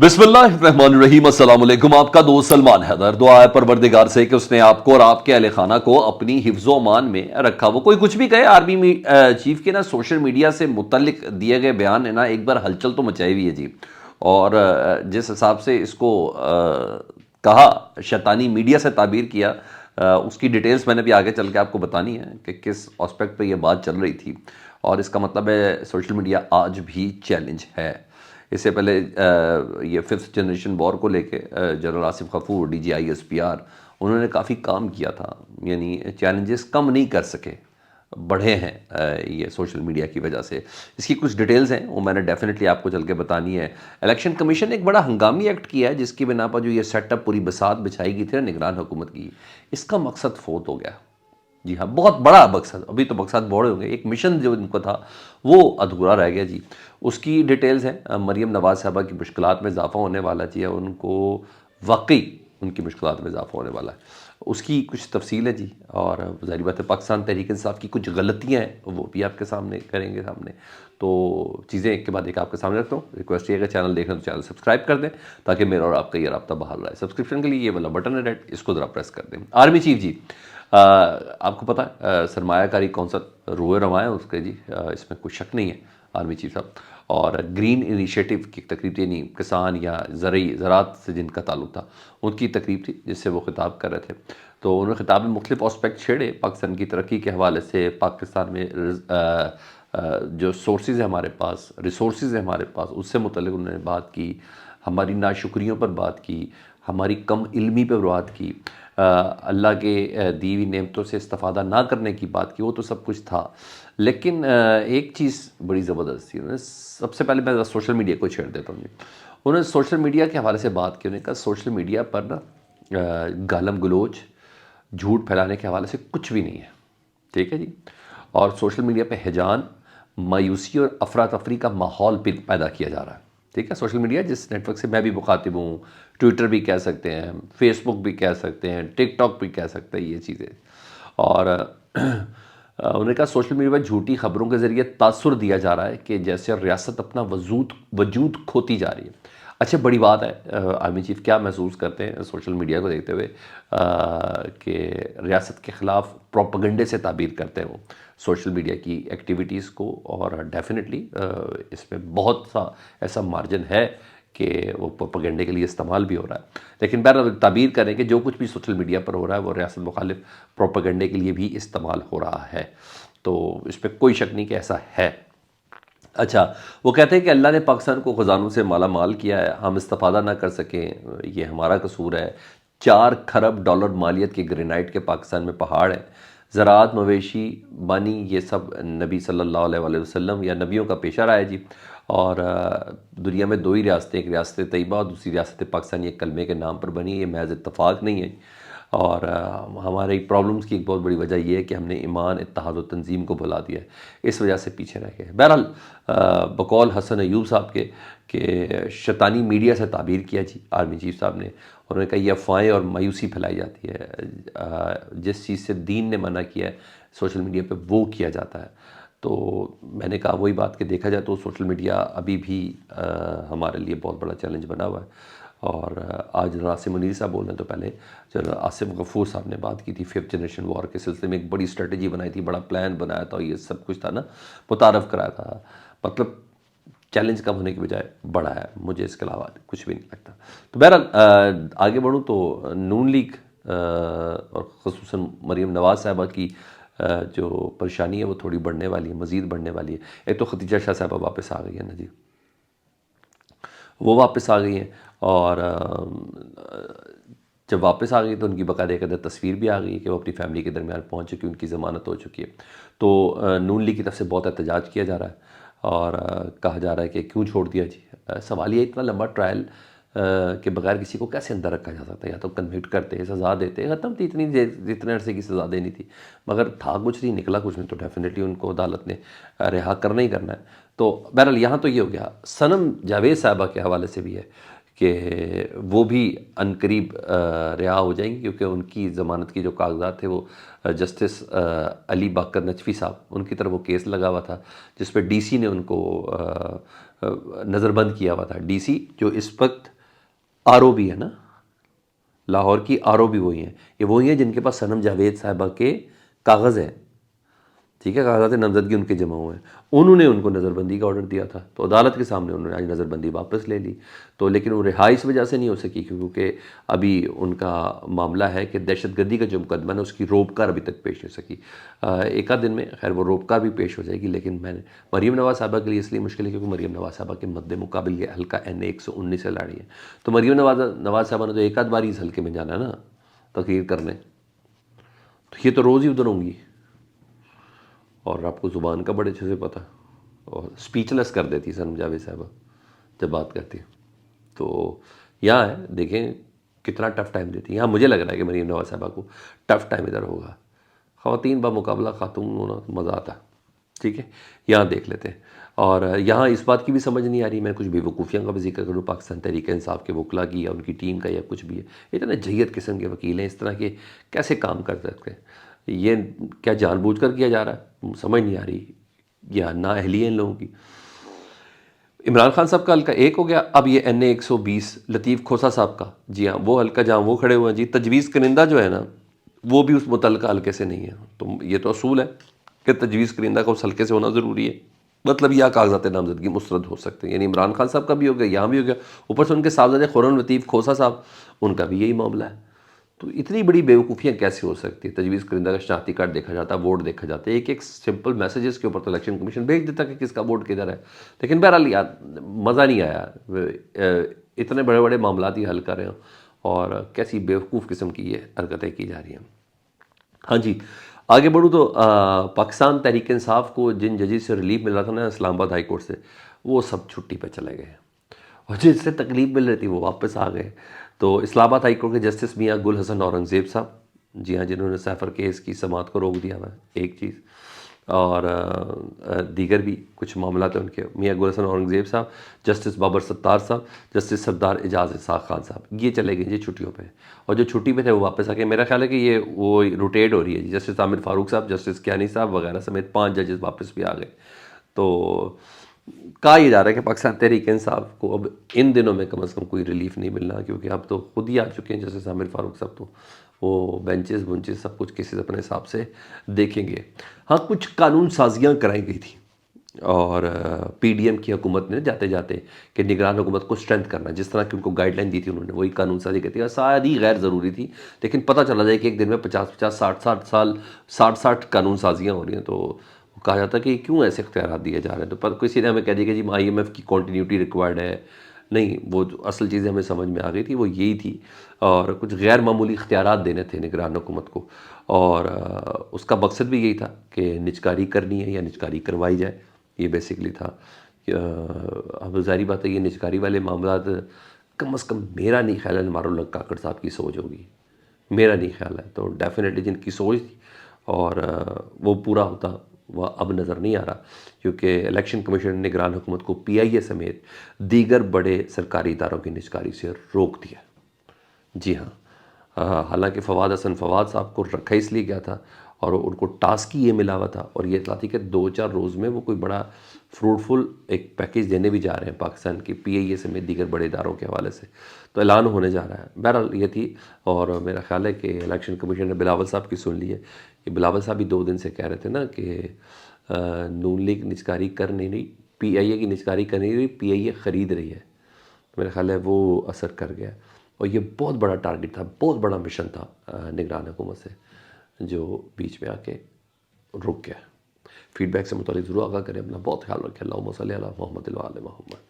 बिस्मिल्लाहिर्रहमानिर्रहीम। अस्सलाम वालेकुम। आपका दोस्त सलमान हैदर। दुआ है परवरदिगार से कि उसने आपको और आपके अहल खाना को अपनी हिफ्ज़ो अमान में रखा। वो कोई कुछ भी कहे, आर्मी चीफ के ना सोशल मीडिया से मुतल्लिक दिए गए बयान है ना, एक बार हलचल तो मचाई हुई है जी। और जिस हिसाब से इसको कहा, शैतानी मीडिया से ताबीर किया, उसकी डिटेल्स मैंने भी आगे चल के आपको बतानी है कि किस एस्पेक्ट पे ये बात चल रही थी। और इसका मतलब है सोशल मीडिया आज भी चैलेंज है। इससे पहले ये फिफ्थ जनरेशन वॉर को लेके general Asif Ghafoor DGI SPR उन्होंने काफ़ी काम किया था। यानी चैलेंजेस कम नहीं कर सके, बढ़े हैं ये सोशल मीडिया की वजह से। इसकी कुछ डिटेल्स हैं, वो मैंने डेफिनेटली आपको चल के बतानी है। इलेक्शन कमीशन ने एक बड़ा हंगामी एक्ट किया है, जिसकी बिना पर जो ये सेटअप पूरी बसात बिछाई गई थी ना निगरान हुकूमत की, इसका मकसद फोत हो गया। जी हाँ, बहुत बड़ा मकसद। अभी तो मकसद बड़े होंगे, एक मिशन जो इनको था वो अधूरा रह गया जी। उसकी डिटेल्स हैं। मरीम नवाज साहबा की मुश्किलात में इजाफ़ा होने वाला जी है, उनको वाकई उनकी मुश्किलात में इजाफ़ा होने वाला है, उसकी कुछ तफसील है जी। और ज़ाहिर बात है पाकिस्तान तहरीक इंसाफ की कुछ गलतियाँ हैं, वो भी आपके सामने करेंगे सामने। तो चीज़ें एक के बाद एक आपके सामने रखता हूँ। रिक्वेस्ट ये है कि चैनल देख रहे हैं तो चैनल सब्सक्राइब कर दें, ताकि मेरा और आपका ये रब्ता बहाल रहा है। सब्सक्रिप्शन के लिए ये वाला बटन है रेड, इसको ज़रा प्रेस कर दें। आर्मी चीफ जी, आपको पता है सरमायाकारी कौंसल रोए रवा है उसके जी, इसमें कोई शक नहीं है आर्मी चीफ साहब। और ग्रीन इनिशिएटिव की तकरीब थी, नहीं किसान या ज़रात से जिनका ताल्लुक था, उनकी तकरीब थी जिससे वो खिताब कर रहे थे। तो उन्होंने खिताब में मुख्तलिफ एस्पेक्ट छेड़े पाकिस्तान की तरक्की के हवाले से। पाकिस्तान में जो सोर्सेज है हमारे पास, रिसोर्सेज है हमारे पास, उससे मुतल्लिक उन्होंने बात की। हमारी नाशुक्रियों पर बात की, हमारी कम इल्मी पर बात की, अल्लाह के दी हुई नेमतों से इस्तिफ़ादा ना करने की बात की। वो तो सब कुछ था, लेकिन एक चीज़ बड़ी ज़बरदस्त थी। उन्होंने सबसे पहले मैं सोशल मीडिया को छेड़ देता हूँ जी। उन्होंने सोशल मीडिया के हवाले से बात की। उन्होंने कहा सोशल मीडिया पर ना गालम गलोच, झूठ फैलाने के हवाले से कुछ भी नहीं है, ठीक है जी। और सोशल मीडिया पे हिजान, मायूसी और अफरा तफरी का माहौल पैदा किया जा रहा है, ठीक है। सोशल मीडिया जिस नेटवर्क से मैं भी मुखातिब हूँ, ट्विटर भी कह सकते हैं, फेसबुक भी कह सकते हैं, टिकटॉक भी कह सकते हैं, ये चीज़ें। और उन्होंने कहा सोशल मीडिया पर झूठी खबरों के ज़रिए तासुर दिया जा रहा है कि जैसे रियासत अपना वजूद खोती जा रही है। अच्छा, बड़ी बात है। आर्मी चीफ क्या महसूस करते हैं सोशल मीडिया को देखते हुए कि रियासत के ख़िलाफ़ प्रोपेगेंडे से ताबीर करते हैं वो सोशल मीडिया की एक्टिविटीज़ को। और डेफिनेटली इसमें बहुत सा ऐसा मार्जिन है कि वो प्रोपेगेंडे के लिए इस्तेमाल भी हो रहा है। लेकिन बहरहाल ताबीर करें कि जो कुछ भी सोशल मीडिया पर हो रहा है वो रियासत मुखालिफ प्रोपेगेंडे के लिए भी इस्तेमाल हो रहा है। तो इस पर कोई शक नहीं कि ऐसा है। अच्छा, वो कहते हैं कि अल्लाह ने पाकिस्तान को ख़जानों से माला माल किया है, हम इस्तिफ़ादा ना कर सकें ये हमारा कसूर है। 4 खरब डॉलर मालियत के ग्रेनाइट के पाकिस्तान में पहाड़ हैं। ज़राअत, मवेशी बानी, ये सब नबी सल्लल्लाहु अलैहि वसल्लम या नबियों का पेशा रहा है जी। और दुनिया में 2 ही रियासतें, एक रियासत तैयबा और दूसरी रियासत पाकिस्तान, ये कलमे के नाम पर बनी है, ये महज इत्तफ़ाक़ नहीं है। और हमारी प्रॉब्लम्स की एक बहुत बड़ी वजह यह है कि हमने ईमान, इत्तेहाद और तंजीम को भुला दिया है, इस वजह से पीछे रह गए। बहरहाल बकौल हसन अयूब साहब के शैतानी मीडिया से ताबीर किया जी आर्मी चीफ साहब ने। उन्होंने कहा ये अफवाहें और मायूसी फैलाई जाती है, जिस चीज़ से दीन ने मना किया है सोशल मीडिया पे वो किया जाता है। तो मैंने कहा वही बात कि देखा जाए तो सोशल मीडिया अभी भी हमारे लिए बहुत बड़ा चैलेंज बना हुआ है। और आज जनरल आसिम मुनीर साहब बोल रहे हैं, तो पहले जनरल आसिफ गफूर साहब ने बात की थी फिफ्थ जनरेशन वॉर के सिलसिले में। एक बड़ी स्ट्रेटजी बनाई थी, बड़ा प्लान बनाया था, ये सब कुछ था ना, मुतारफ़ कराया था। मतलब चैलेंज कम होने की बजाय बड़ा है, मुझे इसके अलावा कुछ भी नहीं लगता। तो बहरहाल आगे बढ़ूँ तो नून लीग और ख़ुसूसन मरीम नवाज़ साहबा की जो परेशानी है वो थोड़ी बढ़ने वाली है, मज़ीद बढ़ने वाली है। एक तो खदीजा शाह साहबा वापस आ गई है ना जी, वो वापस आ गई हैं। और जब वापस आ गई तो उनकी बाकायदा एक तस्वीर भी आ गई है कि वो अपनी फैमिली के दरमियान पहुंच चुकी, उनकी ज़मानत हो चुकी है। तो नून लीग की तरफ से बहुत एहतजाज किया जा रहा है और कहा जा रहा है कि क्यों छोड़ दिया जी। सवाल ये, इतना लंबा ट्रायल के बगैर किसी को कैसे अंदर रखा जा सकता है? या तो कन्विक्ट करते, सज़ा देते, ख़त्म थी, इतने अरसे की सज़ा देनी थी, मगर था कुछ नहीं, निकला कुछ नहीं, तो डेफिनेटली उनको अदालत ने रिहा करना ही करना है। तो बहरहाल यहाँ तो ये हो गया। सनम जावेद साहबा के हवाले से भी है कि वो भी अनकरीब रिहा हो जाएंगी, क्योंकि उनकी ज़मानत की जो कागजात थे वो जस्टिस अली बाकर नचवी साहब, उनकी तरफ वो केस लगा हुआ था जिस पर DC ने उनको نظر بند کیا ہوا تھا ڈی سی جو اس وقت آر او بھی ہے نا، لاہور کی آر او بھی وہی ہیں، یہ وہی ہیں جن کے پاس صنم جاوید صاحبہ کے کاغذ ہیں، ٹھیک ہے، کاغذات نامزدگی ان کے جمع ہوئے ہیں، انہوں نے ان کو نظر بندی کا آرڈر دیا تھا، تو عدالت کے سامنے انہوں نے آج نظر بندی واپس لے لی، تو لیکن وہ رہائی اس وجہ سے نہیں ہو سکی کیونکہ ابھی ان کا معاملہ ہے کہ دہشت گردی کا جو مقدمہ ہے اس کی روبکار ابھی تک پیش نہیں سکی، ایک آدھ دن میں خیر وہ روبکار بھی پیش ہو جائے گی، لیکن میں نے مریم نواز صاحبہ کے لیے اس لیے مشکل ہے کیونکہ مریم نواز صاحبہ کے مد مقابل یہ حلقہ این 119 سے لڑی ہے، تو مریم نواز صاحبہ نے تو ایک آدھ بار اس حلقے میں جانا ہے نا تقریر کرنے، تو یہ تو روز ہی ادھر ہوں گی، اور آپ کو زبان کا بڑے اچھے سے پتہ، اور سپیچ لیس کر دیتی صنم جاوید صاحبہ جب بات کرتی، تو یہاں ہے دیکھیں کتنا ٹف ٹائم دیتی ہیں، یہاں مجھے لگ رہا ہے کہ مریم نواز صاحبہ کو ٹف ٹائم ادھر ہوگا، خواتین بمقابلہ خاتون ہونا مزہ آتا ہے، ٹھیک ہے، یہاں دیکھ لیتے ہیں، اور یہاں اس بات کی بھی سمجھ نہیں آ رہی، میں کچھ بے وقوفیوں کا بھی ذکر کروں پاکستان تحریک انصاف کے وکلا کی یا ان کی ٹیم کا یا کچھ بھی ہے، اتنے جہید قسم کے وکیل ہیں، اس طرح کے کیسے کام کر سکتے ہیں، یہ کیا جان بوجھ کر کیا جا رہا ہے سمجھ نہیں آ رہی، یا نااہلی ہے ان لوگوں کی۔ عمران خان صاحب کا حلقہ ایک ہو گیا، اب یہ این اے 120 لطیف کھوسا صاحب کا، جی ہاں وہ حلقہ جہاں وہ کھڑے ہوئے ہیں، جی تجویز کنندہ جو ہے نا وہ بھی اس متعلقہ حلقے سے نہیں ہے، تو یہ تو اصول ہے کہ تجویز کنندہ کا اس حلقے سے ہونا ضروری ہے، مطلب یا کاغذات نامزدگی مسترد ہو سکتے ہیں، یعنی عمران خان صاحب کا بھی ہو گیا، یہاں بھی ہو گیا، اوپر سے ان کے صاحبزادے خرم لطیف کھوسا صاحب ان کا بھی یہی معاملہ ہے، تو اتنی بڑی بیوقوفیاں کیسے ہو سکتی ہے؟ تجویز کنندہ کا شناختی کارڈ دیکھا جاتا ہے، ووٹ دیکھا جاتا ہے، ایک ایک سمپل میسیجز کے اوپر تو الیکشن کمیشن بھیج دیتا کہ کس کا ووٹ کدھر ہے، لیکن بہرحال یار مزہ نہیں آیا، اتنے بڑے بڑے معاملات ہی حل کر رہے ہیں اور کیسی بیوقوف قسم کی یہ حرکتیں کی جا رہی ہیں۔ ہاں جی آگے بڑھوں تو پاکستان تحریک انصاف کو جن ججز سے ریلیف مل رہا تھا نا اسلام آباد ہائی کورٹ سے، وہ سب چھٹی پہ چلے گئے، اور جس سے تکلیف مل رہی تھی وہ واپس آ گئے، تو اسلام آباد ہائی کورٹ کے جسٹس میاں گل حسن اورنگزیب صاحب، جی ہاں جنہوں نے سیفر کیس کی سماعت کو روک دیا ہوا ہے ایک چیز، اور دیگر بھی کچھ معاملات ہیں ان کے، میاں گل حسن اورنگزیب صاحب، جسٹس بابر ستار صاحب، جسٹس سردار اعجاز اسحاق خان صاحب، یہ چلے گئے جی چھٹیوں پہ، اور جو چھٹی پہ تھے وہ واپس آ کے، میرا خیال ہے کہ یہ وہ روٹیٹ ہو رہی ہے جی، جسٹس عامر فاروق صاحب، جسٹس کیانی صاحب وغیرہ سمیت 5 ججز واپس بھی آ گئے، تو کہا یہ جا رہا ہے کہ پاکستان تحریک انصاف کو اب ان دنوں میں کم از کم کوئی ریلیف نہیں ملنا، کیونکہ اب تو خود ہی آ چکے ہیں جیسے عامر فاروق صاحب، تو وہ بینچز بنچز سب کچھ کسی اپنے حساب سے دیکھیں گے۔ ہاں کچھ قانون سازیاں کرائی گئی تھیں، اور پی ڈی ایم کی حکومت نے جاتے جاتے کہ نگران حکومت کو اسٹرینتھ کرنا، جس طرح کی ان کو گائیڈ لائن دی تھی انہوں نے وہی قانون سازی کی تھی، اور شاید ہی غیر ضروری تھی، لیکن پتہ چلا جائے کہ ایک دن میں 50 60 قانون سازیاں ہو رہی ہیں، تو کہا جاتا ہے کہ کیوں ایسے اختیارات دیے جا رہے ہیں، تو کسی نے ہمیں کہہ دیا کہ جی آئی ایم ایف کی کنٹینیوٹی ریکوائرڈ ہے، نہیں وہ جو اصل چیزیں ہمیں سمجھ میں آ گئی تھی وہ یہی تھی، اور کچھ غیر معمولی اختیارات دینے تھے نگران حکومت کو، اور اس کا مقصد بھی یہی تھا کہ نجکاری کرنی ہے یا نجکاری کروائی جائے، یہ بیسکلی تھا۔ اب ظاہری بات ہے یہ نجکاری والے معاملات کم از کم میرا نہیں خیال ہے نمار الحق کاکڑ صاحب کی سوچ ہوگی، میرا نہیں خیال ہے، تو ڈیفینیٹلی جن کی سوچ تھی اور وہ پورا ہوتا وہ اب نظر نہیں آ رہا، کیونکہ الیکشن کمیشن نے نگران حکومت کو پی آئی اے سمیت دیگر بڑے سرکاری اداروں کی نجکاری سے روک دیا، جی ہاں، حالانکہ فواد حسن فواد صاحب کو رکھا اس لیے گیا تھا اور ان کو ٹاسک ہی یہ ملا ہوا تھا، اور یہ اطلاع تھی کہ 2-4 روز میں وہ کوئی بڑا فروٹفل ایک پیکیج دینے بھی جا رہے ہیں پاکستان کی پی آئی اے سمیت دیگر بڑے اداروں کے حوالے سے، تو اعلان ہونے جا رہا ہے، بہرحال یہ تھی، اور میرا خیال ہے کہ الیکشن کمیشن نے بلاول صاحب کی سن لی ہے، کہ بلاول صاحب بھی 2 دن سے کہہ رہے تھے نا کہ نون لیگ نجکاری کر نہیں رہی، پی آئی اے کی نجکاری کر نہیں رہی، پی آئی اے خرید رہی ہے، میرا خیال ہے وہ اثر کر گیا، اور یہ بہت بڑا ٹارگٹ تھا، بہت بڑا مشن تھا نگران حکومت سے، جو بیچ میں آ کے رک گیا۔ فیڈ بیک سے متعلق ضرور آگاہ کریں، اپنا بہت خیال رکھیں، اللہم صلی علی محمد و آل محمد۔